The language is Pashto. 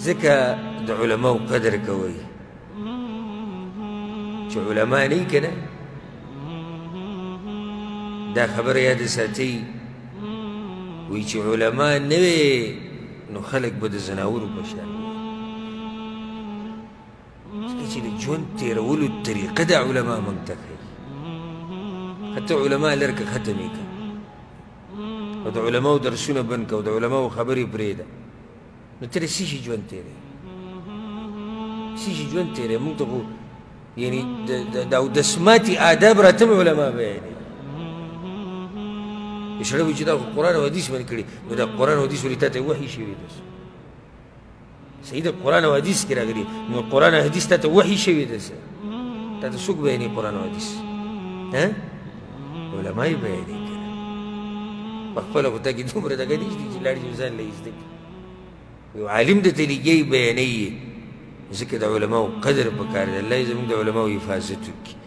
ځکه د علماو قدر کوئ چې علما نه وي که نه دا خبره یاد ساتئ وایي چې علما نه وی نو خلک به د زناورو په شان ځکه چې د ژوند تېرولو طریقه د علما موږ ته ښیي حتی علما لرکه ختم یې کړه او د علماو درسونه بند کړه او د علماو خبرې پرېږده نو ته د څه شي ژوند تېروې څه شي ژوند تېروې موږ ته خو یعنې د اودس ماتې آداب راته هم علما بیانوي یو سړی وایي چې دا خو قرآن او حدیث باندې کړي نو دا قرآن او حدیث ولې تا ته وحي شوي ده صحیح ده قرآن او حدیث کې راغلي نو قرآن او حدیث تا ته وحي شوي ده تا ته څوک بیانوي قرآن او حدیث علما یې بیانوي که نه په خپله خو تا کې دومره دغه نشته چې لاړ شي ځان له یې زده کړي یو عالم درته لګیا یې بیانوي ځکه د علماو قدر پکار دی الله یې زموږ د علماو حفاظت وکړي